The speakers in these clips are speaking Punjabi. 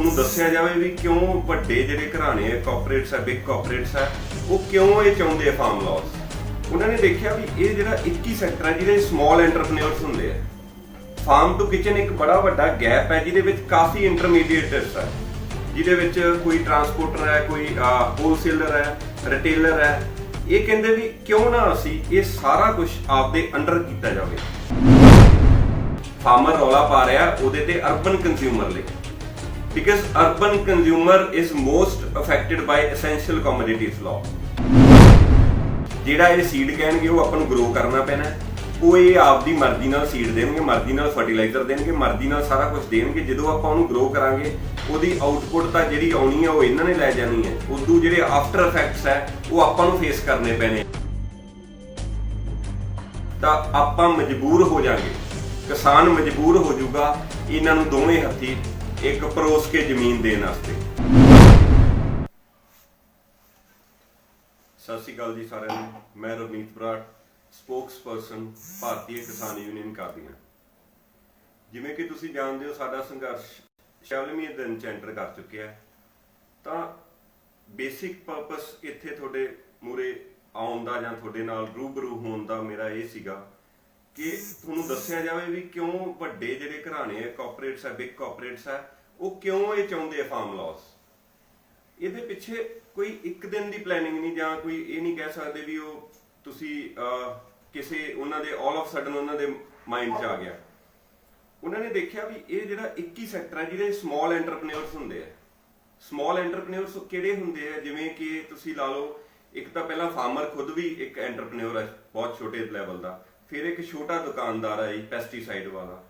ਤੁਹਾਨੂੰ ਦੱਸਿਆ ਜਾਵੇ ਵੀ ਕਿਉਂ ਵੱਡੇ ਜਿਹੜੇ ਘਰਾਣੇ ਆ ਕਾਰਪੋਰੇਟਸ ਆ ਬਿਗ ਕਾਰਪੋਰੇਟਸ ਆ ਉਹ ਕਿਉਂ ਇਹ ਚਾਹੁੰਦੇ ਆ ਫਾਰਮ ਲਾਸ। ਉਹਨਾਂ ਨੇ ਦੇਖਿਆ ਵੀ ਇਹ ਜਿਹੜਾ 21 ਸੈਕਟਰ ਆ ਜਿਹਦੇ ਸਮਾਲ ਐਂਟਰਪ੍ਰੀਨਿਓਰਸ ਹੁੰਦੇ ਆ, ਫਾਰਮ ਟੂ ਕਿਚਨ ਇੱਕ ਬੜਾ ਵੱਡਾ ਗੈਪ ਹੈ ਜਿਹਦੇ ਵਿੱਚ ਕਾਫੀ ਇੰਟਰਮੀਡੀਏਟਰਸ ਆ, ਜਿਹਦੇ ਵਿੱਚ ਕੋਈ ਟਰਾਂਸਪੋਰਟਰ ਹੈ, ਕੋਈ ਹੋਲਸੇਲਰ ਹੈ, ਰਿਟੇਲਰ ਹੈ। ਇਹ ਕਹਿੰਦੇ ਵੀ ਕਿਉਂ ਨਾ ਅਸੀਂ ਇਹ ਸਾਰਾ ਕੁਝ ਆਪਦੇ ਅੰਡਰ ਕੀਤਾ ਜਾਵੇ। ਫਾਰਮਰ ਰੌਲਾ ਪਾ ਰਿਹਾ ਉਹਦੇ ਤੇ ਅਰਬਨ ਕੰਜ਼ਿਊਮਰ ਲਈ, because urban consumer is most affected by essential commodities law। ਜਿਹੜਾ ਇਹ ਸੀਡ ਕਹਿਣਗੇ ਉਹ ਆਪਾਂ ਨੂੰ ਗਰੋ ਕਰਨਾ ਪੈਣਾ, ਉਹ ਇਹ ਆਪਦੀ ਮਰਜ਼ੀ ਨਾਲ ਸੀਡ ਦੇਣਗੇ, ਮਰਜ਼ੀ ਨਾਲ ਫਰਟੀਲਾਈਜ਼ਰ ਦੇਣਗੇ, ਮਰਜ਼ੀ ਨਾਲ ਸਾਰਾ ਕੁਝ ਦੇਣਗੇ। ਜਦੋਂ ਆਪਾਂ ਉਹਨੂੰ ਗਰੋ ਕਰਾਂਗੇ ਉਹਦੀ ਆਊਟਪੁੱਟ ਤਾਂ ਜਿਹੜੀ ਆਉਣੀ ਹੈ ਉਹ ਇਹਨਾਂ ਨੇ ਲੈ ਜਾਣੀ ਹੈ। ਉਦੋਂ ਜਿਹੜੇ ਆਫਟਰ ਇਫੈਕਟਸ ਹੈ ਉਹ ਆਪਾਂ ਨੂੰ ਫੇਸ ਕਰਨੇ ਪੈਣੇ, ਤਾਂ ਆਪਾਂ ਮਜਬੂਰ ਹੋ ਜਾਾਂਗੇ, ਕਿਸਾਨ ਮਜਬੂਰ ਹੋ ਜਾਊਗਾ ਇਹਨਾਂ ਨੂੰ ਦੋਵੇਂ ਹੱਥੀ ਇੱਕ ਪਰੋਸ ਕੇ ਜ਼ਮੀਨ ਦੇਣ ਵਾਸਤੇ। ਸਤਿ ਸ਼੍ਰੀ ਅਕਾਲ ਜੀ ਸਾਰਿਆਂ ਨੂੰ, ਮੈਂ ਰਵਨੀਤ ਬਰਾੜ, ਸਪੋਕਸਪਰਸਨ ਭਾਰਤੀ ਕਿਸਾਨ ਯੂਨੀਅਨ ਕਾਦੀਆਂ। ਜਿਵੇਂ ਕਿ ਤੁਸੀਂ ਜਾਣਦੇ ਹੋ ਸਾਡਾ ਸੰਘਰਸ਼ 46ਵੇਂ ਦਿਨ 'ਚ ਐਂਟਰ ਕਰ ਚੁੱਕਿਆ, ਤਾਂ ਬੇਸਿਕ ਪਰਪਸ ਇੱਥੇ ਤੁਹਾਡੇ ਮੂਹਰੇ ਆਉਣ ਦਾ ਜਾਂ ਤੁਹਾਡੇ ਨਾਲ ਰੂਬਰੂ ਹੋਣ ਦਾ ਮੇਰਾ ਇਹ ਸੀਗਾ ਕਿ ਤੁਹਾਨੂੰ ਦੱਸਿਆ ਜਾਵੇ ਵੀ ਕਿਉਂ ਵੱਡੇ ਜਿਹੜੇ ਘਰਾਣੇ ਆ ਕਾਰਪੋਰੇਟਸ ਆ ਬਿਗ ਕਾਰਪੋਰੇਟਸ ਆ ਉਹ ਕਿਉਂ ਇਹ ਚਾਹੁੰਦੇ ਆ ਫਾਰਮ ਲਾਸ। ਇਹਦੇ ਪਿੱਛੇ ਕੋਈ ਇੱਕ ਦਿਨ ਦੀ ਪਲੈਨਿੰਗ ਨਹੀਂ, ਜਾਂ ਕੋਈ ਇਹ ਨਹੀਂ ਕਹਿ ਸਕਦੇ ਵੀ ਉਹ ਤੁਸੀਂ ਕਿਸੇ ਉਹਨਾਂ ਦੇ ਆਲ ਆਫ ਸਡਨ ਉਹਨਾਂ ਦੇ ਮਾਈਂਡ 'ਚ ਆ ਗਿਆ। ਉਹਨਾਂ ਨੇ ਦੇਖਿਆ ਵੀ ਇਹ ਜਿਹੜਾ 21 ਸੈਕਟਰ ਹੈ ਜਿਹਦੇ ਸਮਾਲ ਐਂਟਰਪ੍ਰੀਨਿਓਰਸ ਹੁੰਦੇ ਆ। ਸਮਾਲ ਐਂਟਰਪ੍ਰੀਨਿਓਰਸ ਕਿਹੜੇ ਹੁੰਦੇ ਆ, ਜਿਵੇਂ ਕਿ ਤੁਸੀਂ ਲਾ ਲਓ ਇੱਕ ਤਾਂ ਪਹਿਲਾਂ ਫਾਰਮਰ ਖੁਦ ਵੀ ਇੱਕ ਐਂਟਰਪ੍ਰੀਨਿਓਰ ਹੈ ਬਹੁਤ ਛੋਟੇ ਲੈਵਲ ਦਾ, ਫਿਰ ਇੱਕ ਛੋਟਾ ਦੁਕਾਨਦਾਰ ਹੈ ਜੀ ਪੈਸਟੀਸਾਈਡ ਵਾਲਾ,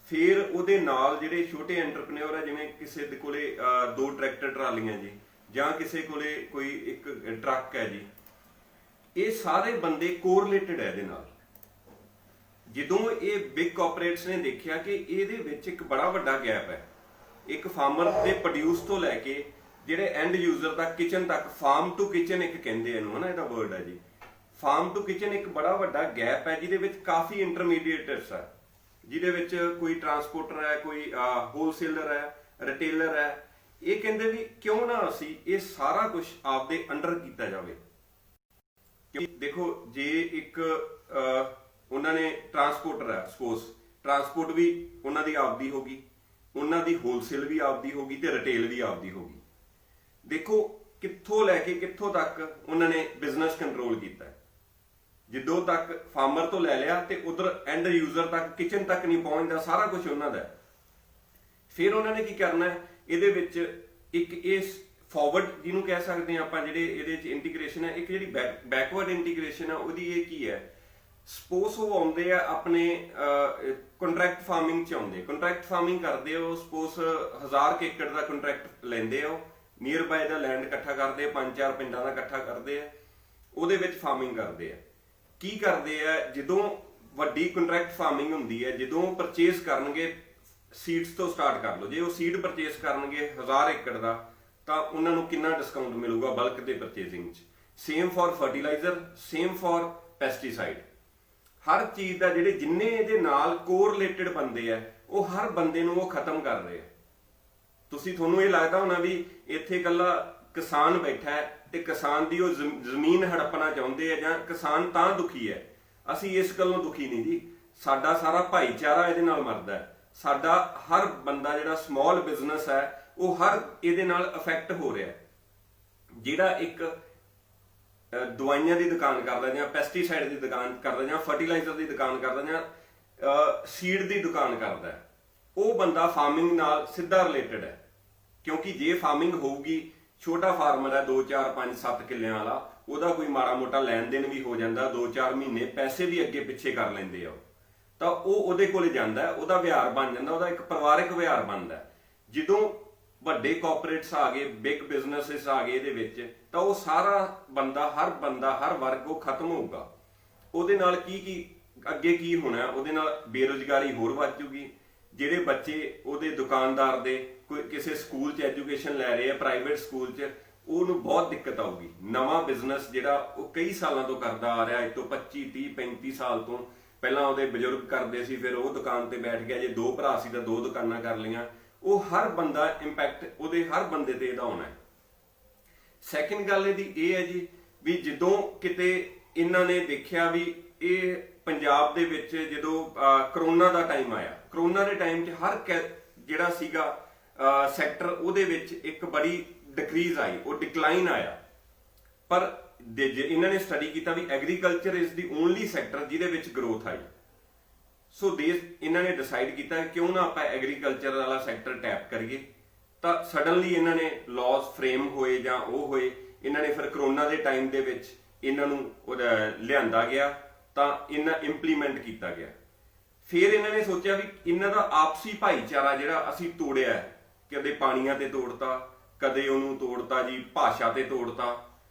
ਫਿਰ ਉਹਦੇ ਨਾਲ ਜਿਹੜੇ ਛੋਟੇ ਐਂਟਰਪ੍ਰੀਨਿਓਰ ਹੈ ਜਿਵੇਂ ਕਿਸੇ ਦੇ ਕੋਲੇ 2 ਟਰੈਕਟਰ ਟਰਾਲੀਆਂ ਜੀ, ਜਾਂ ਕਿਸੇ ਕੋਲੇ ਕੋਈ ਇੱਕ ਟਰੱਕ ਹੈ ਜੀ। ਇਹ ਸਾਰੇ ਬੰਦੇ ਕੋਰਿਲੇਟਡ ਹੈ ਇਹਦੇ ਨਾਲ। ਜਦੋਂ ਇਹ ਬਿਗ ਕਾਰਪੋਰੇਟਸ ਨੇ ਦੇਖਿਆ ਕਿ ਇਹਦੇ ਵਿੱਚ ਇੱਕ ਬੜਾ ਵੱਡਾ ਗੈਪ ਹੈ, ਇੱਕ ਫਾਰਮਰ ਦੇ ਪ੍ਰੋਡਿਊਸ ਤੋਂ ਲੈ ਕੇ ਜਿਹੜੇ ਐਂਡ ਯੂਜ਼ਰ ਤੱਕ, ਕਿਚਨ ਤੱਕ, ਫਾਰਮ ਟੂ ਕਿਚਨ ਇੱਕ ਕਹਿੰਦੇ ਇਹਨੂੰ, ਹਨਾ, ਇਹਦਾ ਵਰਡ ਹੈ ਜੀ। ਫਾਰਮ ਟੂ ਕਿਚਨ ਇੱਕ ਬੜਾ ਵੱਡਾ ਗੈਪ ਹੈ ਜਿਹਦੇ ਵਿੱਚ ਕਾਫੀ ਇੰਟਰਮੀਡੀਏਟਰਸ ਹੈ, ਜਿਹਦੇ ਵਿੱਚ ਕੋਈ ਟਰਾਂਸਪੋਰਟਰ ਹੈ, ਕੋਈ ਹੋਲਸੇਲਰ ਹੈ, ਰਿਟੇਲਰ ਹੈ। ਇਹ ਕਹਿੰਦੇ ਵੀ ਕਿਉਂ ਨਾ ਅਸੀਂ ਇਹ ਸਾਰਾ ਕੁਝ ਆਪਦੇ ਅੰਡਰ ਕੀਤਾ ਜਾਵੇ। ਕਿਉਂਕਿ ਦੇਖੋ ਜੇ ਇੱਕ ਉਹਨਾਂ ਨੇ ਟਰਾਂਸਪੋਰਟਰ ਹੈ, ਸਪੋਜ਼ ਟਰਾਂਸਪੋਰਟ ਵੀ ਉਹਨਾਂ ਦੀ ਆਪਦੀ ਹੋਗੀ, ਉਹਨਾਂ ਦੀ ਹੋਲਸੇਲ ਵੀ ਆਪਦੀ ਹੋਗੀ ਤੇ ਰਿਟੇਲ ਵੀ ਆਪਦੀ ਹੋਗੀ। ਦੇਖੋ ਕਿੱਥੋਂ ਲੈ ਕੇ ਕਿੱਥੋਂ ਤੱਕ ਉਹਨਾਂ ਨੇ ਬਿਜ਼ਨਸ ਕੰਟਰੋਲ ਕੀਤਾ। ਜਿੱਦੋਂ ਤੱਕ ਫਾਰਮਰ ਤੋਂ ਲੈ ਲਿਆ ਤੇ ਉਧਰ ਐਂਡ ਯੂਜ਼ਰ ਤੱਕ, ਕਿਚਨ ਤੱਕ ਨਹੀਂ ਪਹੁੰਚਦਾ, ਸਾਰਾ ਕੁਝ ਉਹਨਾਂ ਦਾ। ਫਿਰ ਉਹਨਾਂ ਨੇ ਕੀ ਕਰਨਾ ਹੈ, ਇਹਦੇ ਵਿੱਚ ਇੱਕ ਇਸ ਫਾਰਵਰਡ ਜਿਹਨੂੰ ਕਹਿ ਸਕਦੇ ਹਾਂ ਆਪਾਂ, ਜਿਹੜੇ ਇਹਦੇ ਵਿੱਚ ਇੰਟੀਗ੍ਰੇਸ਼ਨ ਹੈ, ਇੱਕ ਜਿਹੜੀ ਬੈਕਵਰਡ ਇੰਟੀਗ੍ਰੇਸ਼ਨ ਹੈ ਉਹਦੀ ਇਹ ਕੀ ਹੈ। ਸਪੋਜ਼ ਉਹ ਆਉਂਦੇ ਆ ਆਪਣੇ ਕੰਟਰੈਕਟ ਫਾਰਮਿੰਗ 'ਚ ਆਉਂਦੇ, ਕੰਟਰੈਕਟ ਫਾਰਮਿੰਗ ਕਰਦੇ ਹੋ, ਸਪੋਜ਼ 1000 ਏਕੜ ਦਾ ਕੰਟਰੈਕਟ ਲੈਂਦੇ ਆ, ਨੀਅਰ ਬਾਏ ਦਾ ਲੈਂਡ ਇਕੱਠਾ ਕਰਦੇ ਆ, 5-4 ਪਿੰਡਾਂ ਦਾ ਇਕੱਠਾ ਕਰਦੇ ਆ, ਉਹਦੇ ਵਿੱਚ ਫਾਰਮਿੰਗ ਕਰਦੇ ਆ। ਕੀ ਕਰਦੇ ਆ, ਜਦੋਂ ਵੱਡੀ ਕੰਟਰੈਕਟ ਫਾਰਮਿੰਗ ਹੁੰਦੀ ਹੈ, ਜਦੋਂ ਪਰਚੇਸ ਕਰਨਗੇ ਸੀਡਸ ਤੋਂ ਸਟਾਰਟ ਕਰ ਲਓ, ਜੇ ਉਹ ਸੀਡ ਪਰਚੇਸ ਕਰਨਗੇ 1000 ਏਕੜ ਦਾ ਤਾਂ ਉਹਨਾਂ ਨੂੰ ਕਿੰਨਾ ਡਿਸਕਾਊਂਟ ਮਿਲੂਗਾ ਬਲਕ ਦੇ ਪਰਚੇਸਿੰਗ 'ਚ। Same for fertiliser, same for pesticide. ਹਰ ਚੀਜ਼ ਦਾ ਜਿਹੜੇ ਜਿੰਨੇ ਇਹਦੇ ਨਾਲ ਕੋਰਿਲੇਟਡ ਬੰਦੇ ਆ ਉਹ ਹਰ ਬੰਦੇ ਨੂੰ ਉਹ ਖਤਮ ਕਰ ਰਹੇ ਆ। ਤੁਹਾਨੂੰ ਇਹ ਲੱਗਦਾ ਹੋਣਾ ਵੀ ਇੱਥੇ ਇਕੱਲਾ ਕਿਸਾਨ ਬੈਠਾ ਹੈ ਤੇ ਕਿਸਾਨ ਦੀ ਉਹ ਜ਼ਮੀਨ ਹੜਪਣਾ ਚਾਹੁੰਦੇ ਆ, ਜਾਂ ਕਿਸਾਨ ਤਾਂ ਦੁਖੀ ਹੈ। ਅਸੀਂ ਇਸ ਗੱਲੋਂ ਦੁਖੀ ਨਹੀਂ ਜੀ, ਸਾਡਾ ਸਾਰਾ ਭਾਈਚਾਰਾ ਇਹਦੇ ਨਾਲ ਮਰਦਾ ਹੈ। ਸਾਡਾ ਹਰ ਬੰਦਾ ਜਿਹੜਾ ਸਮਾਲ ਬਿਜ਼ਨਸ ਹੈ ਉਹ ਹਰ ਇਹਦੇ ਨਾਲ ਅਫੈਕਟ ਹੋ ਰਿਹਾ। ਜਿਹੜਾ ਇੱਕ ਦਵਾਈਆਂ ਦੀ ਦੁਕਾਨ ਕਰਦਾ, ਜਾਂ ਪੈਸਟੀਸਾਈਡ ਦੀ ਦੁਕਾਨ ਕਰਦਾ, ਜਾਂ ਫਰਟੀਲਾਈਜ਼ਰ ਦੀ ਦੁਕਾਨ ਕਰਦਾ, ਜਾਂ ਸੀਡ ਦੀ ਦੁਕਾਨ ਕਰਦਾ, ਉਹ ਬੰਦਾ ਫਾਰਮਿੰਗ ਨਾਲ ਸਿੱਧਾ ਰਿਲੇਟਡ ਹੈ। ਕਿਉਂਕਿ ਜੇ ਫਾਰਮਿੰਗ ਹੋਊਗੀ, ਛੋਟਾ ਫਾਰਮਰ ਹੈ 2, 4, 5, 7 ਕਿੱਲਿਆਂ ਵਾਲਾ, ਉਹਦਾ ਕੋਈ ਮਾੜਾ ਮੋਟਾ ਲੈਣ ਦੇਣ ਵੀ ਹੋ ਜਾਂਦਾ, 2-4 ਮਹੀਨੇ ਪੈਸੇ ਵੀ ਅੱਗੇ ਪਿੱਛੇ ਕਰ ਲੈਂਦੇ ਆ, ਤਾਂ ਉਹ ਉਹਦੇ ਕੋਲੇ ਜਾਂਦਾ, ਉਹਦਾ ਵਿਹਾਰ ਬਣ ਜਾਂਦਾ, ਉਹਦਾ ਇੱਕ ਪਰਿਵਾਰਕ ਵਿਹਾਰ ਬਣਦਾ। ਜਦੋਂ ਵੱਡੇ ਕਾਰਪੋਰੇਟਸ ਆ ਗਏ, ਬਿਗ ਬਿਜ਼ਨੈਸਿਸ ਆ ਗਏ ਇਹਦੇ ਵਿੱਚ, ਤਾਂ ਉਹ ਸਾਰਾ ਬੰਦਾ, ਹਰ ਵਰਗ ਉਹ ਖਤਮ ਹੋਊਗਾ। ਉਹਦੇ ਨਾਲ ਕੀ ਅੱਗੇ ਕੀ ਹੋਣਾ, ਉਹਦੇ ਨਾਲ ਬੇਰੁਜ਼ਗਾਰੀ ਹੋਰ ਵੱਧ ਜੂਗੀ। ਜਿਹੜੇ ਬੱਚੇ ਉਹਦੇ ਦੁਕਾਨਦਾਰ ਦੇ ਕੋਈ ਕਿਸੇ ਸਕੂਲ 'ਚ ਐਜੂਕੇਸ਼ਨ ਲੈ ਰਹੇ ਆ, ਪ੍ਰਾਈਵੇਟ ਸਕੂਲ 'ਚ, ਉਹਨੂੰ ਬਹੁਤ ਦਿੱਕਤ ਆਊਗੀ। ਨਵਾਂ ਬਿਜ਼ਨਸ ਜਿਹੜਾ ਉਹ ਕਈ ਸਾਲਾਂ ਤੋਂ ਕਰਦਾ ਆ ਰਿਹਾ, ਅੱਜ ਤੋਂ 25, 30, 35 ਸਾਲ ਤੋਂ ਪਹਿਲਾਂ ਉਹਦੇ ਬਜ਼ੁਰਗ ਕਰਦੇ ਸੀ, ਫਿਰ ਉਹ ਦੁਕਾਨ ਤੇ ਬੈਠ ਗਿਆ। ਜੇ 2 ਭਰਾ ਸੀ ਤਾਂ 2 ਦੁਕਾਨਾਂ ਕਰ ਲਈਆਂ, ਉਹ ਹਰ ਬੰਦਾ ਇੰਪੈਕਟ ਉਹਦੇ ਹਰ ਬੰਦੇ ਤੇ ਇਹਦਾ ਆਉਣਾ ਹੈ। ਸੈਕਿੰਡ ਗੱਲ ਇਹਦੀ ਇਹ ਹੈ ਜੀ ਵੀ ਜਦੋਂ ਕਿਤੇ ਇਹਨਾਂ ਨੇ ਦੇਖਿਆ ਵੀ ਇਹ ਪੰਜਾਬ ਦੇ ਵਿੱਚ ਜਦੋਂ ਕਰੋਨਾ ਦਾ ਟਾਈਮ ਆਇਆ, ਕਰੋਨਾ ਦੇ ਟਾਈਮ 'ਚ ਹਰ ਜਿਹੜਾ ਸੀਗਾ ਸੈਕਟਰ ਉਹਦੇ ਵਿੱਚ ਇੱਕ ਬੜੀ ਡਿਕਰੀਜ਼ ਆਈ, ਉਹ ਡਿਕਲਾਈਨ ਆਇਆ। ਪਰ ਇਹਨਾਂ ਨੇ ਸਟੱਡੀ ਕੀਤਾ ਵੀ agriculture is the only sector ਜਿਹਦੇ ਵਿੱਚ ਗਰੋਥ ਆਈ। ਸੋ ਇਹਨਾਂ ਨੇ ਡਿਸਾਈਡ ਕੀਤਾ ਕਿ ਕਿਉਂ ਨਾ ਆਪਾਂ ਐਗਰੀਕਲਿਚਰ ਵਾਲਾ ਸੈਕਟਰ ਟੈਪ ਕਰੀਏ। ਤਾਂ ਸਡਨਲੀ ਇਹਨਾਂ ਨੇ ਲਾਜ਼ ਫਰੇਮ ਹੋਏ ਜਾਂ ਉਹ ਹੋਏ, ਇਹਨਾਂ ਨੇ ਫਿਰ ਕਰੋਨਾ ਦੇ ਟਾਈਮ ਦੇ ਵਿੱਚ ਇਹਨਾਂ ਨੂੰ ਲਿਆਂਦਾ ਗਿਆ ਤਾਂ ਇਹਨਾਂ ਇੰਪਲੀਮੈਂਟ ਕੀਤਾ ਗਿਆ। ਫਿਰ ਇਹਨਾਂ ਨੇ ਸੋਚਿਆ ਵੀ ਇਹਨਾਂ ਦਾ ਆਪਸੀ ਭਾਈਚਾਰਾ ਜਿਹੜਾ ਅਸੀਂ ਤੋੜਿਆ, ਕਦੇ ਪਾਣੀਆਂ ਤੇ ਤੋੜਤਾ, ਕਦੇ ਉਹਨੂੰ ਤੋੜਤਾ ਜੀ ਭਾਸ਼ਾ ਤੇ ਤੋੜਤਾ।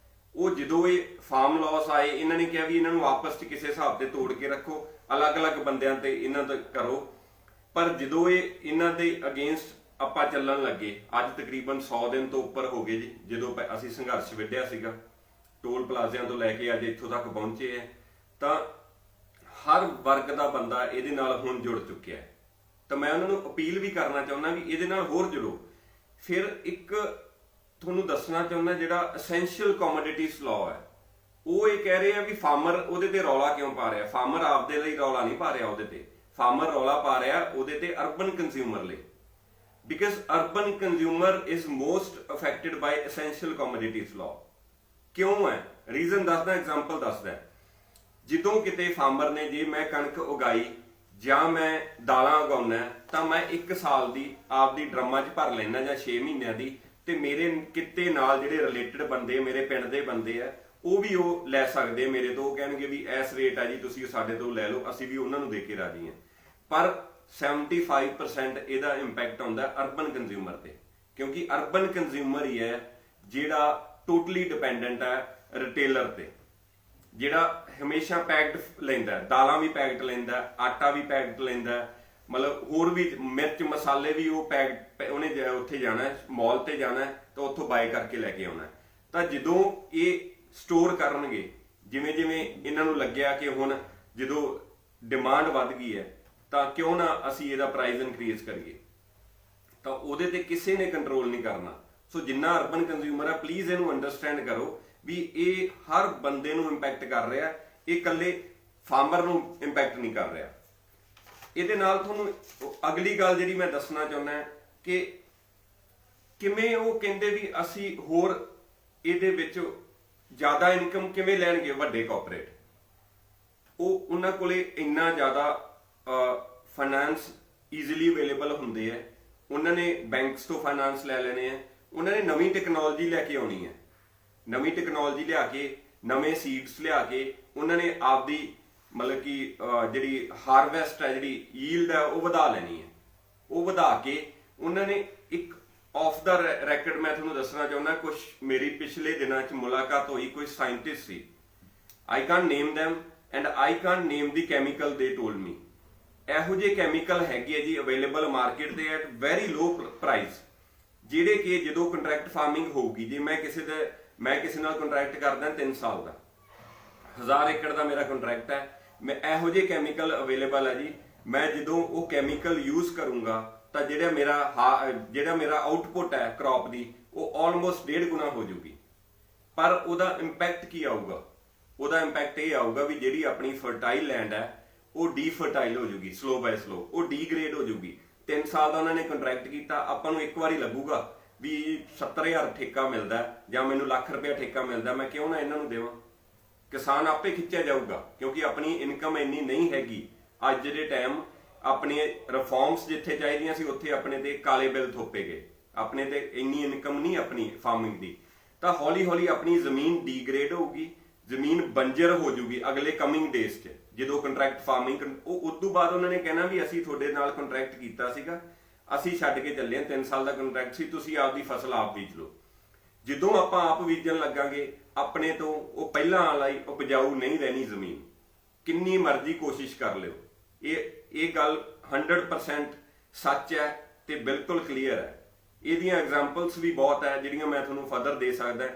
ਉਹ ਜਦੋਂ ਇਹ ਫਾਰਮ ਲਾਸ ਆਏ, ਇਹਨਾਂ ਨੇ ਕਿਹਾ ਵੀ ਇਹਨਾਂ ਨੂੰ ਆਪਸ 'ਚ ਕਿਸੇ ਹਿਸਾਬ ਤੇ ਤੋੜ ਕੇ ਰੱਖੋ, ਅਲੱਗ-ਅਲੱਗ ਬੰਦਿਆਂ ਤੇ ਇਹਨਾਂ ਦਾ ਕਰੋ। ਪਰ ਜਦੋਂ ਇਹਨਾਂ ਦੇ ਅਗੇਂਸਟ ਆਪਾਂ ਚੱਲਣ ਲੱਗੇ, ਅੱਜ ਤਕਰੀਬਨ 100 ਦਿਨ ਤੋਂ ਉੱਪਰ ਹੋ ਗਏ ਜੀ ਜਦੋਂ ਅਸੀਂ ਸੰਘਰਸ਼ ਵਿੱਢਿਆ ਸੀਗਾ, ਟੋਲ ਪਲਾਜ਼ਿਆਂ ਤੋਂ ਲੈ ਕੇ ਅੱਜ ਇੱਥੋਂ ਤੱਕ ਪਹੁੰਚੇ ਹੈ, ਤਾਂ ਹਰ ਵਰਗ ਦਾ ਬੰਦਾ ਇਹਦੇ ਨਾਲ ਹੁਣ ਜੁੜ ਚੁੱਕਿਆ ਹੈ। ਤਾਂ ਮੈਂ ਉਹਨਾਂ ਨੂੰ ਅਪੀਲ ਵੀ ਕਰਨਾ ਚਾਹੁੰਦਾ ਵੀ ਇਹਦੇ ਨਾਲ ਹੋਰ ਜੁੜੋ। ਫਿਰ ਇੱਕ ਤੁਹਾਨੂੰ ਦੱਸਣਾ ਚਾਹੁੰਦਾ ਜਿਹੜਾ ਐਸੈਂਸ਼ੀਅਲ ਕਮੋਡਿਟੀਜ਼ ਲਾਅ ਹੈ, ਉਹ ਇਹ ਕਹਿ ਰਹੇ ਆ ਵੀ ਫਾਰਮਰ ਉਹਦੇ ਤੇ ਰੌਲਾ ਕਿਉਂ ਪਾ ਰਿਹਾ। ਫਾਰਮਰ ਆਪਦੇ ਲਈ ਰੌਲਾ ਨਹੀਂ ਪਾ ਰਿਹਾ ਉਹਦੇ ਤੇ, ਫਾਰਮਰ ਰੌਲਾ ਪਾ ਰਿਹਾ ਉਹਦੇ ਤੇ ਅਰਬਨ ਕੰਜ਼ਿਊਮਰ ਲਈ, because urban consumer is most affected by essential commodities law. ਕਿਉਂ ਹੈ? ਰੀਜ਼ਨ ਦੱਸਦਾ, ਐਗਜ਼ਾਮਪਲ ਦੱਸਦਾ। ਜਦੋਂ ਕਿਤੇ ਫਾਰਮਰ ਨੇ, ਜੇ ਮੈਂ ਕਣਕ ਉਗਾਈ ਜਾਂ ਮੈਂ ਦਾਲਾਂ ਉਗਾਉਣਾ, ਤਾਂ ਮੈਂ 1 ਸਾਲ ਦੀ ਆਪਦੀ ਡਰਮਾਂ 'ਚ ਭਰ ਲੈਣਾ ਜਾਂ 6 ਮਹੀਨਿਆਂ ਦੀ, ਤੇ ਮੇਰੇ ਕਿਤੇ ਨਾਲ ਜਿਹੜੇ ਰਿਲੇਟਡ ਬੰਦੇ, ਮੇਰੇ ਪਿੰਡ ਦੇ ਬੰਦੇ ਆ, ਉਹ ਵੀ ਉਹ ਲੈ ਸਕਦੇ ਮੇਰੇ ਤੋਂ। ਉਹ ਕਹਿਣਗੇ ਵੀ ਇਸ ਰੇਟ ਆ ਜੀ, ਤੁਸੀਂ ਸਾਡੇ ਤੋਂ ਲੈ ਲਓ, ਅਸੀਂ ਵੀ ਉਹਨਾਂ ਨੂੰ ਦੇ ਕੇ ਰਾਜੀ ਹਾਂ। ਪਰ 75% ਇਹਦਾ ਇੰਪੈਕਟ ਆਉਂਦਾ ਅਰਬਨ ਕੰਜ਼ਿਊਮਰ ਤੇ, ਕਿਉਂਕਿ ਅਰਬਨ ਕੰਜ਼ਿਊਮਰ ਹੀ ਹੈ ਜਿਹੜਾ ਟੋਟਲੀ ਡਿਪੈਂਡੈਂਟ ਹੈ ਰਿਟੇਲਰ ਤੇ, ਜਿਹੜਾ ਹਮੇਸ਼ਾ ਪੈਕਡ ਲੈਂਦਾ, ਦਾਲਾਂ ਵੀ ਪੈਕਡ ਲੈਂਦਾ, ਆਟਾ ਵੀ ਪੈਕਡ ਲੈਂਦਾ, ਮਤਲਬ ਹੋਰ ਵੀ ਮਿਰਚ ਮਸਾਲੇ ਵੀ ਉਹ ਪੈਕਡ, ਉਹਨੇ ਉੱਥੇ ਜਾਣਾ ਮਾਲ ਤੇ ਜਾਣਾ ਤਾਂ ਉੱਥੋਂ ਬਾਏ ਕਰਕੇ ਲੈ ਕੇ ਆਉਣਾ। ਤਾਂ ਜਦੋਂ ਇਹ ਸਟੋਰ ਕਰਨਗੇ, ਜਿਵੇਂ ਜਿਵੇਂ ਇਹਨਾਂ ਨੂੰ ਲੱਗਿਆ ਕਿ ਹੁਣ ਜਦੋਂ ਡਿਮਾਂਡ ਵੱਧ ਗਈ ਹੈ ਤਾਂ ਕਿਉਂ ਨਾ ਅਸੀਂ ਇਹਦਾ ਪ੍ਰਾਈਸ ਇਨਕਰੀਜ਼ ਕਰੀਏ, ਤਾਂ ਉਹਦੇ ਤੇ ਕਿਸੇ ਨੇ ਕੰਟਰੋਲ ਨਹੀਂ ਕਰਨਾ। ਸੋ ਜਿੰਨਾ ਅਰਬਨ ਕੰਜ਼ਿਊਮਰ ਆ, ਪਲੀਜ਼ ਇਹਨੂੰ ਅੰਡਰਸਟੈਂਡ ਕਰੋ ਵੀ ਇਹ ਹਰ ਬੰਦੇ ਨੂੰ ਇੰਪੈਕਟ ਕਰ ਰਿਹਾ, ਇਹ ਇਕੱਲੇ ਫਾਰਮਰ ਨੂੰ ਇੰਪੈਕਟ ਨਹੀਂ ਕਰ ਰਿਹਾ। ਇਹਦੇ ਨਾਲ ਤੁਹਾਨੂੰ ਅਗਲੀ ਗੱਲ ਜਿਹੜੀ ਮੈਂ ਦੱਸਣਾ ਚਾਹੁੰਦਾ ਕਿ ਕਿਵੇਂ ਉਹ ਕਹਿੰਦੇ ਵੀ ਅਸੀਂ ਹੋਰ ਇਹਦੇ ਵਿੱਚ ਜ਼ਿਆਦਾ ਇਨਕਮ ਕਿਵੇਂ ਲੈਣਗੇ ਵੱਡੇ ਕਾਰਪੋਰੇਟ। ਉਹਨਾਂ ਕੋਲੇ ਇੰਨਾ ਜ਼ਿਆਦਾ ਫਾਈਨਾਂਸ ਈਜ਼ੀਲੀ ਅਵੇਲੇਬਲ ਹੁੰਦੇ ਆ, ਉਹਨਾਂ ਨੇ ਬੈਂਕਸ ਤੋਂ ਫਾਈਨਾਂਸ ਲੈ ਲੈਣੇ ਆ, ਉਹਨਾਂ ਨੇ ਨਵੀਂ ਟੈਕਨੋਲੋਜੀ ਲੈ ਕੇ ਆਉਣੀ ਹੈ, ਨਵੀਂ ਟੈਕਨੋਲੋਜੀ ਲਿਆ ਕੇ, ਨਵੇਂ ਸੀਡਸ ਲਿਆ ਕੇ, ਉਹਨਾਂ ਨੇ ਆਪਦੀ ਮਤਲਬ ਕਿ ਜਿਹੜੀ ਹਾਰਵੈਸਟ ਹੈ, ਜਿਹੜੀ ਯੀਲਡ ਹੈ, ਉਹ ਵਧਾ ਲੈਣੀ ਹੈ। ਉਹ ਵਧਾ ਕੇ ਉਹਨਾਂ ਨੇ ਇੱਕ ਆਫ ਦਾ ਰੈਕਡ ਮੈਂ ਤੁਹਾਨੂੰ ਦੱਸਣਾ ਚਾਹੁੰਦਾ, ਕੁਝ ਮੇਰੀ ਪਿਛਲੇ ਦਿਨਾਂ 'ਚ ਮੁਲਾਕਾਤ ਹੋਈ, ਕੋਈ ਸਾਇੰਟਿਸਟ ਸੀ, I can't name them and I can't name the chemical they told me. ਇਹੋ ਜਿਹੇ ਕੈਮੀਕਲ ਹੈਗੇ ਜੀ ਅਵੇਲੇਬਲ ਮਾਰਕੀਟ ਤੇ ਐਟ ਵੈਰੀ ਲੋ ਪ੍ਰਾਈਸ, ਜਿਹੜੇ ਕਿ ਜਦੋਂ ਕੰਟਰੈਕਟ ਫਾਰਮਿੰਗ ਹੋਊਗੀ, ਜੇ ਮੈਂ ਕਿਸੇ ਨਾਲ ਕੰਟਰੈਕਟ ਕਰਦਾ 3 ਸਾਲ ਦਾ, 1000 ਏਕੜ ਦਾ ਮੇਰਾ ਕੰਟਰੈਕਟ ਹੈ, ਮੈਂ ਇਹੋ ਜਿਹੇ ਕੈਮੀਕਲ ਅਵੇਲੇਬਲ ਹੈ ਜੀ, ਮੈਂ ਜਦੋਂ ਉਹ ਕੈਮੀਕਲ ਯੂਜ਼ ਕਰੂੰਗਾ ਤਾਂ ਜਿਹੜਾ ਮੇਰਾ ਆਊਟਪੁੱਟ ਹੈ ਕ੍ਰੌਪ ਦੀ, ਉਹ ਆਲਮੋਸਟ 1.5 ਗੁਣਾ ਹੋ ਜਾਊਗੀ। ਪਰ ਉਹਦਾ ਇੰਪੈਕਟ ਕੀ ਆਊਗਾ? ਉਹਦਾ ਇੰਪੈਕਟ ਇਹ ਆਊਗਾ ਵੀ ਜਿਹੜੀ ਆਪਣੀ ਫਰਟਾਈਲ ਲੈਂਡ ਹੈ ਉਹ ਡੀਫਰਟਾਈਲ ਹੋ ਜਾਊਗੀ, ਸਲੋ ਬਾਏ ਸਲੋ ਉਹ ਡੀਗ੍ਰੇਡ ਹੋ ਜਾਊਗੀ। 3 ਸਾਲ ਦਾ ਉਹਨਾਂ ਨੇ ਕੰਟਰੈਕਟ ਕੀਤਾ, ਆਪਾਂ ਨੂੰ ਇੱਕ ਵਾਰੀ ਲੱਗੂਗਾ ਵੀ 70,000 ਠੇਕਾ ਮਿਲਦਾ ਜਾਂ ਮੈਨੂੰ ਲੱਖ ਰੁਪਇਆ ਠੇਕਾ ਮਿਲਦਾ, ਮੈਂ ਕਿਉਂ ਨਾ ਇਹਨਾਂ ਨੂੰ ਦੇਵਾਂ। ਕਿਸਾਨ ਆਪੇ ਖਿੱਚਿਆ ਜਾਊਗਾ, ਕਿਉਂਕਿ ਆਪਣੀ ਇਨਕਮ ਇੰਨੀ ਨਹੀਂ ਹੈਗੀ ਅੱਜ ਦੇ ਟਾਈਮ। ਆਪਣੀ ਰਿਫਾਰਮਸ ਜਿੱਥੇ ਚਾਹੀਦੀਆਂ ਸੀ ਉੱਥੇ ਆਪਣੇ ਤੇ ਕਾਲੇ ਬਿੱਲ ਥੋਪੇ ਗਏ, ਆਪਣੇ ਤੇ ਇੰਨੀ ਇਨਕਮ ਨਹੀਂ ਆਪਣੀ ਫਾਰਮਿੰਗ ਦੀ। ਤਾਂ ਹੌਲੀ ਹੌਲੀ ਆਪਣੀ ਜ਼ਮੀਨ ਡੀਗ੍ਰੇਡ ਹੋਊਗੀ, ਜ਼ਮੀਨ ਬੰਜਰ ਹੋ ਜਾਊਗੀ ਅਗਲੇ ਕਮਿੰਗ ਡੇਜ਼ 'ਚ ਜਦੋਂ ਕੰਟਰੈਕਟ ਫਾਰਮਿੰਗ। ਉਸ ਤੋਂ ਬਾਅਦ ਉਹਨਾਂ ਨੇ ਕਹਿਣਾ ਵੀ ਅਸੀਂ ਤੁਹਾਡੇ ਨਾਲ ਕੰਟਰੈਕਟ ਕੀਤਾ ਸੀਗਾ, ਅਸੀਂ ਛੱਡ ਕੇ ਚੱਲੇ ਹਾਂ, 3 ਸਾਲ ਦਾ ਕੰਟਰੈਕਟ ਸੀ, ਤੁਸੀਂ ਆਪਦੀ ਫਸਲ ਆਪ ਬੀਜ ਲਓ। ਜਦੋਂ ਆਪਾਂ ਆਪ ਬੀਜਣ ਲੱਗਾਂਗੇ, ਆਪਣੇ ਤੋਂ ਉਹ ਪਹਿਲਾਂ ਵਾਲੀ ਉਪਜਾਊ ਨਹੀਂ ਰਹਿਣੀ ਜ਼ਮੀਨ, ਕਿੰਨੀ ਮਰਜ਼ੀ ਕੋਸ਼ਿਸ਼ ਕਰ ਲਿਓ। ਇਹ ਗੱਲ 100% ਸੱਚ ਹੈ ਤੇ ਬਿਲਕੁਲ ਕਲੀਅਰ ਹੈ। ਇਹਦੀਆਂ ਐਗਜ਼ਾਮਪਲਸ ਵੀ ਬਹੁਤ ਹੈ ਜਿਹੜੀਆਂ ਮੈਂ ਤੁਹਾਨੂੰ ਫਰਦਰ ਦੇ ਸਕਦਾ।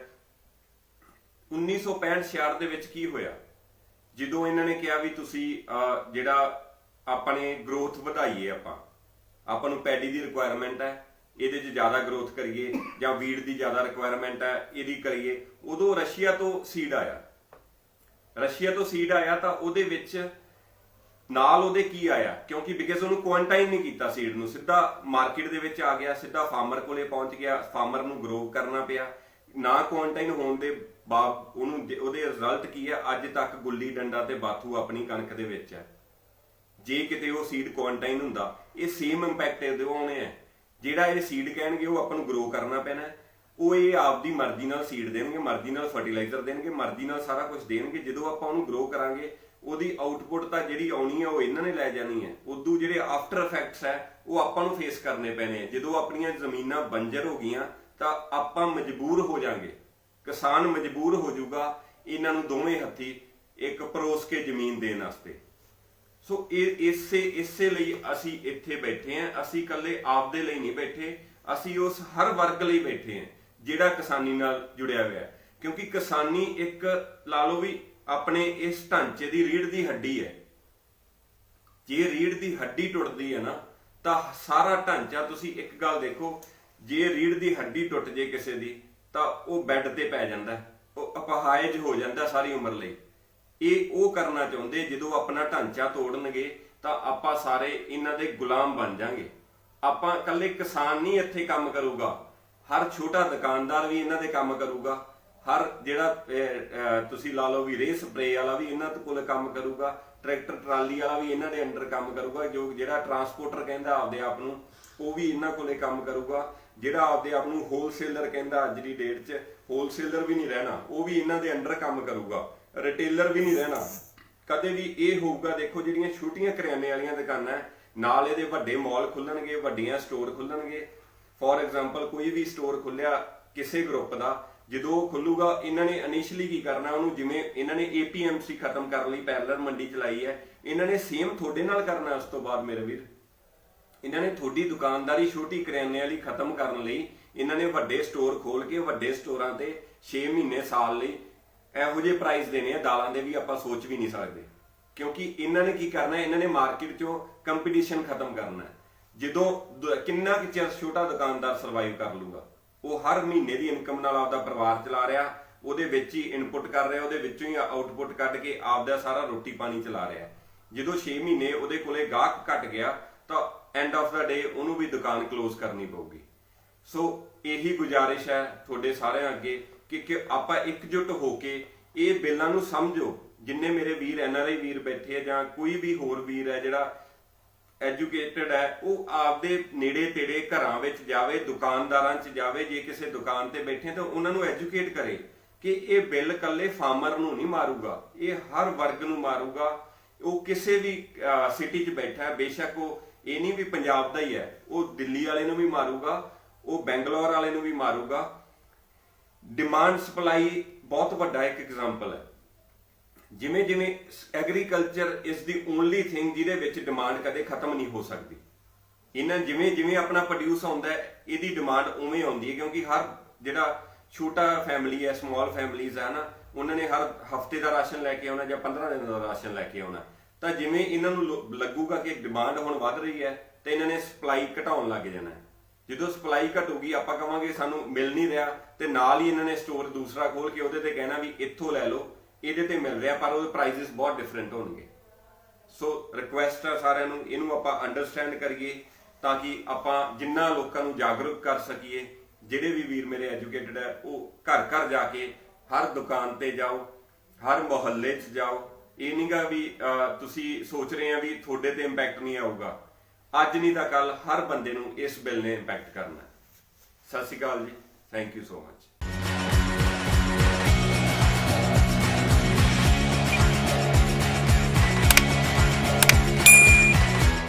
1965-66 ਦੇ ਵਿੱਚ ਕੀ ਹੋਇਆ, ਜਦੋਂ ਇਹਨਾਂ ਨੇ ਕਿਹਾ ਵੀ ਤੁਸੀਂ ਜਿਹੜਾ ਆਪਣੇ ਗਰੋਥ ਵਧਾਈਏ, ਆਪਾਂ ਨੂੰ ਪੈਡੀ ਦੀ ਰਿਕੁਆਇਰਮੈਂਟ ਹੈ, ਇਹਦੇ 'ਚ ਜ਼ਿਆਦਾ ਗਰੋਥ ਕਰੀਏ ਜਾਂ ਵੀਡ ਦੀ ਜ਼ਿਆਦਾ ਰਿਕੁਆਇਰਮੈਂਟ ਹੈ ਇਹਦੀ ਕਰੀਏ, ਉਦੋਂ ਰਸ਼ੀਆ ਤੋਂ ਸੀਡ ਆਇਆ। ਰਸ਼ੀਆ ਤੋਂ ਸੀਡ ਆਇਆ ਤਾਂ ਉਹਦੇ ਵਿੱਚ ਨਾਲ ਉਹਦੇ ਕੀ ਆਇਆ, ਕਿਉਂਕਿ ਬਿਕਾਜ਼ ਉਹਨੂੰ ਕੁਆਰੰਟਾਈਨ ਨਹੀਂ ਕੀਤਾ ਸੀਡ ਨੂੰ, ਸਿੱਧਾ ਮਾਰਕੀਟ ਦੇ ਵਿੱਚ ਆ ਗਿਆ, ਸਿੱਧਾ ਫਾਰਮਰ ਕੋਲੇ ਪਹੁੰਚ ਗਿਆ, ਫਾਰਮਰ ਨੂੰ ਗਰੋ ਕਰਨਾ ਪਿਆ। ਨਾ ਕੁਆਰੰਟਾਈਨ ਹੋਣ ਦੇ ਬਾਅਦ ਉਹਦੇ ਰਿਜ਼ਲਟ ਕੀ ਹੈ, ਅੱਜ ਤੱਕ ਗੁੱਲੀ ਡੰਡਾ ਤੇ ਬਾਥੂ ਆਪਣੀ ਕਣਕ ਦੇ ਵਿੱਚ ਹੈ। ਜੇ ਕਿਤੇ ਉਹ ਸੀਡ ਕੁਆਰੰਟਾਈਨ ਹੁੰਦਾ, ਇਹ ਸੇਮ ਇੰਪੈਕਟ ਇਹਦੇ ਆਉਣੇ ਆ। ਜਿਹੜਾ ਇਹ ਸੀਡ ਕਹਿਣਗੇ ਉਹ ਆਪਾਂ ਨੂੰ ਗਰੋ ਕਰਨਾ ਪੈਣਾ, ਉਹ ਇਹ ਆਪਦੀ ਮਰਜ਼ੀ ਨਾਲ ਸੀਡ ਦੇਣਗੇ, ਮਰਜ਼ੀ ਨਾਲ ਫਰਟੀਲਾਈਜ਼ਰ ਦੇਣਗੇ, ਮਰਜ਼ੀ ਨਾਲ ਸਾਰਾ ਕੁਝ ਦੇਣਗੇ। ਜਦੋਂ ਆਪਾਂ ਉਹਨੂੰ ਗਰੋ ਕਰਾਂਗੇ ਉਹਦੀ ਆਊਟਪੁੱਟ ਤਾਂ ਜਿਹੜੀ ਆਉਣੀ ਹੈ ਉਹ ਇਹਨਾਂ ਨੇ ਲੈ ਜਾਣੀ ਹੈ। ਉਦੋਂ ਜਿਹੜੇ ਆਫਟਰ ਇਫੈਕਟਸ ਹੈ ਉਹ ਆਪਾਂ ਨੂੰ ਫੇਸ ਕਰਨੇ ਪੈਣੇ ਆ। ਜਦੋਂ ਆਪਣੀਆਂ ਜ਼ਮੀਨਾਂ ਬੰਜਰ ਹੋ ਗਈਆਂ ਤਾਂ ਆਪਾਂ ਮਜਬੂਰ ਹੋ ਜਾਾਂਗੇ, ਕਿਸਾਨ ਮਜਬੂਰ ਹੋ ਜਾਊਗਾ ਇਹਨਾਂ ਨੂੰ ਦੋਵੇਂ ਹੱਥੀ ਇੱਕ ਪਰੋਸ ਕੇ ਜ਼ਮੀਨ ਦੇਣ ਵਾਸਤੇ। ਸੋ ਇਹ ਇਸੇ ਲਈ ਅਸੀਂ ਇੱਥੇ ਬੈਠੇ ਹਾਂ। ਅਸੀਂ ਇਕੱਲੇ ਆਪਦੇ ਲਈ ਨਹੀਂ ਬੈਠੇ, ਅਸੀਂ ਉਸ ਹਰ ਵਰਗ ਲਈ ਬੈਠੇ ਹਾਂ ਜਿਹੜਾ ਕਿਸਾਨੀ ਨਾਲ ਜੁੜਿਆ ਹੋਇਆ ਹੈ। ਕਿਉਂਕਿ ਕਿਸਾਨੀ ਇੱਕ ਲਾ ਲਓ ਵੀ ਆਪਣੇ ਇਸ ਢਾਂਚੇ ਦੀ ਰੀੜ੍ਹ ਦੀ ਹੱਡੀ ਹੈ। ਜੇ ਰੀੜ੍ਹ ਦੀ ਹੱਡੀ ਟੁੱਟਦੀ ਹੈ ਨਾ ਤਾਂ ਸਾਰਾ ਢਾਂਚਾ, ਤੁਸੀਂ ਇੱਕ ਗੱਲ ਦੇਖੋ, ਜੇ ਰੀੜ੍ਹ ਦੀ ਹੱਡੀ ਟੁੱਟ ਜੇ ਕਿਸੇ ਦੀ ਤਾਂ ਉਹ ਬੈੱਡ ਤੇ ਪੈ ਜਾਂਦਾ, ਉਹ ਅਪਾਹਿਜ ਹੋ ਜਾਂਦਾ ਸਾਰੀ ਉਮਰ ਲਈ। ਇਹ ਉਹ ਕਰਨਾ ਚਾਹੁੰਦੇ, ਜਦੋਂ ਆਪਣਾ ਢਾਂਚਾ ਤੋੜਨਗੇ ਤਾਂ ਆਪਾਂ ਸਾਰੇ ਇਹਨਾਂ ਦੇ ਗੁਲਾਮ ਬਣ ਜਾਾਂਗੇ। ਆਪਾਂ ਇਕੱਲੇ ਕਿਸਾਨ ਨਹੀਂ ਇੱਥੇ ਕੰਮ ਕਰੂਗਾ, ਹਰ ਛੋਟਾ ਦੁਕਾਨਦਾਰ ਵੀ ਇਹਨਾਂ ਦੇ ਕੰਮ ਕਰੂਗਾ, ਹਰ ਜਿਹੜਾ ਤੁਸੀਂ ਲਾ ਲਓ ਵੀ ਰੇਹ ਸਪਰੇ ਵਾਲਾ ਵੀ ਇਹਨਾਂ ਕੋਲ ਕੰਮ ਕਰੂਗਾ, ਟਰੈਕਟਰ ਟਰਾਲੀ ਵਾਲਾ ਵੀ ਇਹਨਾਂ ਦੇ ਅੰਡਰ ਕੰਮ ਕਰੂਗਾ, ਜਿਹੜਾ ਟਰਾਂਸਪੋਰਟਰ ਕਹਿੰਦਾ ਆਪਦੇ ਆਪ ਨੂੰ ਉਹ ਵੀ ਇਹਨਾਂ ਕੋਲੇ ਕੰਮ ਕਰੂਗਾ, ਜਿਹੜਾ ਆਪਦੇ ਆਪ ਨੂੰ ਹੋਲਸੇਲਰ ਕਹਿੰਦਾ ਅੱਜ ਦੀ ਡੇਟ 'ਚ ਹੋਲਸੇਲਰ ਵੀ ਨਹੀਂ ਰਹਿਣਾ, ਉਹ ਵੀ ਇਹਨਾਂ ਦੇ ਅੰਡਰ ਕੰਮ ਕਰੂਗਾ, ਰਿਟੇਲਰ ਵੀ ਨਹੀਂ ਰਹਿਣਾ ਕਦੇ ਵੀ। ਇਹ ਹੋਊਗਾ, ਦੇਖੋ ਜਿਹੜੀਆਂ ਛੋਟੀਆਂ ਕਰਿਆਨੇ ਵਾਲੀਆਂ ਦੁਕਾਨਾਂ ਨਾਲ ਇਹਦੇ ਵੱਡੇ ਮਾਲ ਖੁੱਲਣਗੇ, ਵੱਡੀਆਂ ਸਟੋਰ ਖੁੱਲਣਗੇ। ਫੋਰ ਐਗਜ਼ਾਮਪਲ ਕੋਈ ਵੀ ਸਟੋਰ ਖੁੱਲਿਆ ਕਿਸੇ ਗਰੁੱਪ ਦਾ, ਜਦੋਂ ਉਹ ਖੁੱਲੂਗਾ ਇਹਨਾਂ ਨੇ ਇਨੀਸ਼ੀਅਲੀ ਕੀ ਕਰਨਾ, ਉਹਨੂੰ ਜਿਵੇਂ ਇਹਨਾਂ ਨੇ APMC ਖਤਮ ਕਰਨ ਲਈ ਪੈਰਲਲ ਮੰਡੀ ਚਲਾਈ ਹੈ, ਇਹਨਾਂ ਨੇ ਸੇਮ ਤੁਹਾਡੇ ਨਾਲ ਕਰਨਾ। ਉਸ ਤੋਂ ਬਾਅਦ ਮੇਰੇ ਵੀਰ, ਇਹਨਾਂ ਨੇ ਤੁਹਾਡੀ ਦੁਕਾਨਦਾਰੀ ਛੋਟੀ ਕਰਿਆਨੇ ਵਾਲੀ ਖਤਮ ਕਰਨ ਲਈ ਇਹਨਾਂ ਨੇ ਵੱਡੇ ਸਟੋਰ ਖੋਲ ਕੇ ਵੱਡੇ ਸਟੋਰਾਂ ਤੇ 6 ਮਹੀਨੇ ਸਾਲ ਲਈ ਇਹੋ ਜਿਹੇ ਪ੍ਰਾਈਸ ਦੇਣੇ ਆ ਦਾਲਾਂ ਦੇ ਵੀ ਆਪਾਂ ਸੋਚ ਵੀ ਨਹੀਂ ਸਕਦੇ। ਕਿਉਂਕਿ ਇਹਨਾਂ ਨੇ ਕੀ ਕਰਨਾ, ਇਹਨਾਂ ਨੇ ਮਾਰਕੀਟ 'ਚੋਂ ਕੰਪੀਟੀਸ਼ਨ ਖਤਮ ਕਰਨਾ। ਜਦੋਂ ਕਿੰਨਾ ਕੁ ਚਿਰ ਛੋਟਾ ਦੁਕਾਨਦਾਰ ਸਰਵਾਈਵ ਕਰ ਲੂਗਾ, ਉਹ ਹਰ ਮਹੀਨੇ ਦੀ ਇਨਕਮ ਨਾਲ ਆਪਦਾ ਪਰਿਵਾਰ ਚਲਾ ਰਿਹਾ, ਉਹਦੇ ਵਿੱਚ ਹੀ ਇਨਪੁਟ ਕਰ ਰਿਹਾ, ਉਹਦੇ ਵਿੱਚੋਂ ਹੀ ਆਊਟਪੁੱਟ ਕੱਢ ਕੇ ਆਪਦਾ ਸਾਰਾ ਰੋਟੀ ਪਾਣੀ ਚਲਾ ਰਿਹਾ। ਜਦੋਂ 6 ਮਹੀਨੇ ਉਹਦੇ ਕੋਲੇ ਗਾਹਕ ਘਟ ਗਿਆ ਤਾਂ ਐਂਡ ਆਫ ਦਾ ਡੇ ਉਹਨੂੰ ਵੀ ਦੁਕਾਨ ਕਲੋਜ਼ ਕਰਨੀ ਪਊਗੀ। ਸੋ ਇਹੀ ਗੁਜ਼ਾਰਿਸ਼ ਹੈ ਤੁਹਾਡੇ ਸਾਰਿਆਂ ਅੱਗੇ ਕਿ ਆਪਾਂ ਇਕਜੁੱਟ ਹੋ ਕੇ ਇਹ ਬਿੱਲਾਂ ਨੂੰ ਸਮਝੋ। ਜਿੰਨੇ ਮੇਰੇ ਵੀਰ NRI ਵੀਰ ਬੈਠੇ ਆ ਜਾਂ ਕੋਈ ਵੀ ਹੋਰ ਵੀਰ ਹੈ ਜਿਹੜਾ ਐਜੂਕੇਟਡ ਹੈ, ਉਹ ਆਪਦੇ ਨੇੜੇ ਤੇੜੇ ਘਰਾਂ ਵਿੱਚ ਜਾਵੇ, ਦੁਕਾਨਦਾਰਾਂ 'ਚ ਜਾਵੇ, ਜੇ ਕਿਸੇ ਦੁਕਾਨ ਤੇ ਬੈਠੇ ਤਾਂ ਉਹਨਾਂ ਨੂੰ ਐਜੂਕੇਟ ਕਰੇ ਕਿ ਇਹ ਬਿੱਲ ਇਕੱਲੇ ਫਾਰਮਰ ਨੂੰ ਨਹੀਂ ਮਾਰੂਗਾ, ਇਹ ਹਰ ਵਰਗ ਨੂੰ ਮਾਰੂਗਾ। ਉਹ ਕਿਸੇ ਵੀ ਸਿਟੀ 'ਚ ਬੈਠਾ ਹੈ, ਬੇਸ਼ੱਕ ਉਹ ਇਹ ਨਹੀਂ ਵੀ ਪੰਜਾਬ ਦਾ ਹੀ ਹੈ, ਉਹ ਦਿੱਲੀ ਵਾਲੇ ਨੂੰ ਵੀ ਮਾਰੂਗਾ, ਉਹ ਬੈਂਗਲੌਰ ਵਾਲੇ ਨੂੰ ਵੀ ਮਾਰੂਗਾ। ਡਿਮਾਂਡ ਸਪਲਾਈ ਬਹੁਤ ਵੱਡਾ ਇੱਕ ਐਗਜ਼ਾਮਪਲ ਹੈ। ਜਿਵੇਂ ਜਿਵੇਂ agriculture is the only thing ਜਿਹਦੇ ਵਿੱਚ ਡਿਮਾਂਡ ਕਦੇ ਖਤਮ ਨਹੀਂ ਹੋ ਸਕਦੀ। ਇਹਨਾਂ ਜਿਵੇਂ ਜਿਵੇਂ ਆਪਣਾ ਪ੍ਰੋਡਿਊਸ ਆਉਂਦਾ ਹੈ ਇਹਦੀ ਡਿਮਾਂਡ ਉਵੇਂ ਆਉਂਦੀ ਹੈ, ਕਿਉਂਕਿ ਹਰ ਜਿਹੜਾ ਛੋਟਾ ਫੈਮਿਲੀ ਹੈ, ਸਮਾਲ ਫੈਮਿਲੀਜ਼ ਹੈ ਨਾ, ਉਹਨਾਂ ਨੇ ਹਰ ਹਫਤੇ ਦਾ ਰਾਸ਼ਨ ਲੈ ਕੇ ਆਉਣਾ ਜਾਂ 15 ਦਿਨ ਦਾ ਰਾਸ਼ਨ ਲੈ ਕੇ ਆਉਣਾ। ਤਾਂ ਜਿਵੇਂ ਇਹਨਾਂ ਨੂੰ ਲੱਗੂਗਾ ਕਿ ਡਿਮਾਂਡ ਹੁਣ ਵੱਧ ਰਹੀ ਹੈ ਤਾਂ ਇਹਨਾਂ ਨੇ ਸਪਲਾਈ ਘਟਾਉਣ ਲੱਗ ਜਾਣਾ। ਜਦੋਂ ਸਪਲਾਈ ਘਟੂਗੀ, ਆਪਾਂ ਕਹਾਂਗੇ ਸਾਨੂੰ ਮਿਲ ਨਹੀਂ ਰਿਹਾ, ਤੇ ਨਾਲ ਹੀ ਇਹਨਾਂ ਨੇ ਸਟੋਰ ਦੂਸਰਾ ਖੋਲ ਕੇ ਉਹਦੇ ਤੇ ਕਹਿਣਾ ਵੀ ਇੱਥੋਂ ਲੈ ਲਓ, ਇਹਦੇ ਤੇ ਮਿਲ ਰਿਹਾ, ਪਰ ਉਹਦੇ ਪ੍ਰਾਈਸਿਸ ਬਹੁਤ ਡਿਫਰੈਂਟ ਹੋਣਗੇ। ਸੋ ਰਿਕੁਐਸਟ ਹੈ ਸਾਰਿਆਂ ਨੂੰ, ਇਹਨੂੰ ਆਪਾਂ ਅੰਡਰਸਟੈਂਡ ਕਰੀਏ ਤਾਂ ਕਿ ਆਪਾਂ ਜਿੰਨਾ ਲੋਕਾਂ ਨੂੰ ਜਾਗਰੂਕ ਕਰ ਸਕੀਏ। ਜਿਹੜੇ ਵੀ ਵੀਰ ਮੇਰੇ ਐਜੂਕੇਟਡ ਹੈ ਉਹ ਘਰ ਘਰ ਜਾ ਕੇ ਹਰ ਦੁਕਾਨ ਤੇ ਜਾਓ, ਹਰ ਮੁਹੱਲੇ 'ਚ ਜਾਓ। ਇਹ ਨਹੀਂਗਾ ਵੀ ਤੁਸੀਂ ਸੋਚ ਰਹੇ ਆ ਵੀ ਤੁਹਾਡੇ ਤੇ ਇੰਪੈਕਟ ਨਹੀਂ ਆਊਗਾ। ਅੱਜ ਨਹੀਂ ਤਾਂ ਕੱਲ ਹਰ ਬੰਦੇ ਨੂੰ ਇਸ ਬਿੱਲ ਨੇ ਇੰਪੈਕਟ ਕਰਨਾ। ਸਤਿ ਸ਼੍ਰੀ ਅਕਾਲ ਜੀ, ਥੈਂਕ ਯੂ ਸੋ ਮਚ।